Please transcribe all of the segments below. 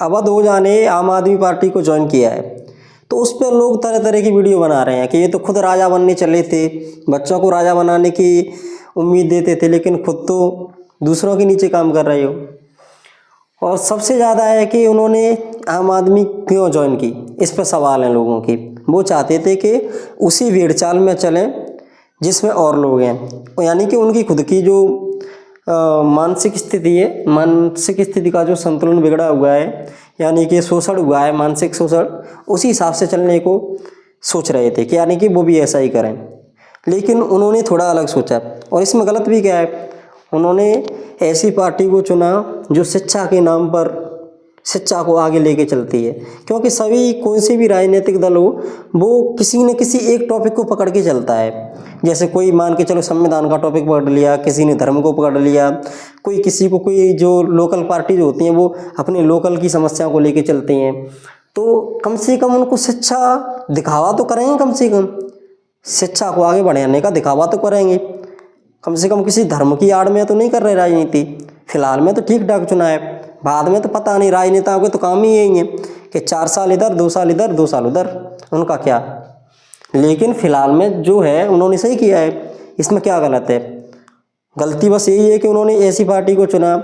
अवध ओझा ने आम आदमी पार्टी को ज्वाइन किया है, तो उस पर लोग तरह तरह की वीडियो बना रहे हैं कि ये तो खुद राजा बनने चले थे, बच्चों को राजा बनाने की उम्मीद देते थे, लेकिन खुद तो दूसरों के नीचे काम कर रहे हो। और सबसे ज़्यादा है कि उन्होंने आम आदमी क्यों ज्वाइन की, इस पर सवाल हैं लोगों की। वो चाहते थे कि उसी भेड़ चाल में चलें जिसमें और लोग हैं, यानी कि उनकी खुद की जो मानसिक स्थिति है, मानसिक स्थिति का जो संतुलन बिगड़ा हुआ है, यानी कि शोषण हुआ है, मानसिक शोषण, उसी हिसाब से चलने को सोच रहे थे कि यानी कि वो भी ऐसा ही करें। लेकिन उन्होंने थोड़ा अलग सोचा, और इसमें गलत भी क्या है, उन्होंने ऐसी पार्टी को चुना जो शिक्षा के नाम पर शिक्षा को आगे लेके चलती है। क्योंकि सभी कोई से भी राजनीतिक दल हो, वो किसी न किसी एक टॉपिक को पकड़ के चलता है। जैसे कोई मान के चलो संविधान का टॉपिक पकड़ लिया, किसी ने धर्म को पकड़ लिया, कोई किसी को, कोई जो लोकल पार्टी जो होती हैं वो अपने लोकल की समस्याओं को लेके चलती हैं। तो कम से कम उनको शिक्षा दिखावा तो करेंगे, कम से कम शिक्षा को आगे बढ़ाने का दिखावा तो करेंगे, कम से कम किसी धर्म की आड़ में तो नहीं कर रहे राजनीति। फिलहाल में तो ठीक ठाक चुना है, बाद में तो पता नहीं। राजनेताओं के तो काम ही यही है कि 4 साल इधर, 2 साल इधर, 2 साल उधर, उनका क्या। लेकिन फिलहाल में जो है उन्होंने सही किया है, इसमें क्या गलत है। गलती बस यही है कि उन्होंने ऐसी पार्टी को चुना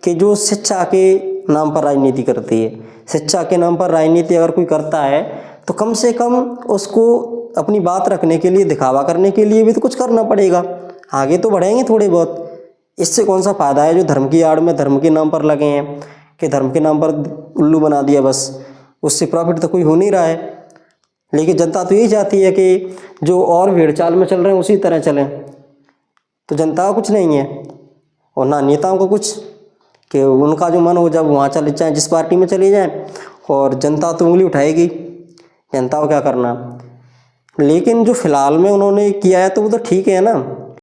कि जो शिक्षा के नाम पर राजनीति करती है। शिक्षा के नाम पर राजनीति अगर कोई करता है तो कम से कम उसको अपनी बात रखने के लिए, दिखावा करने के लिए भी तो कुछ करना पड़ेगा, आगे तो बढ़ेंगे थोड़े बहुत। इससे कौन सा फ़ायदा है जो धर्म की आड़ में धर्म के नाम पर लगे हैं कि धर्म के नाम पर उल्लू बना दिया, बस उससे प्रॉफिट तो कोई हो नहीं रहा है। लेकिन जनता तो यही चाहती है कि जो और भेड़ चाल में चल रहे हैं उसी तरह चलें। तो जनता का कुछ नहीं है और ना नेताओं को कुछ, कि उनका जो मन हो जब वहाँ चले जाएँ, जिस पार्टी में चले जाएँ, और जनता तो उंगली उठाएगी, जनता को क्या करना। लेकिन जो फिलहाल में उन्होंने किया है तो वो तो ठीक है ना।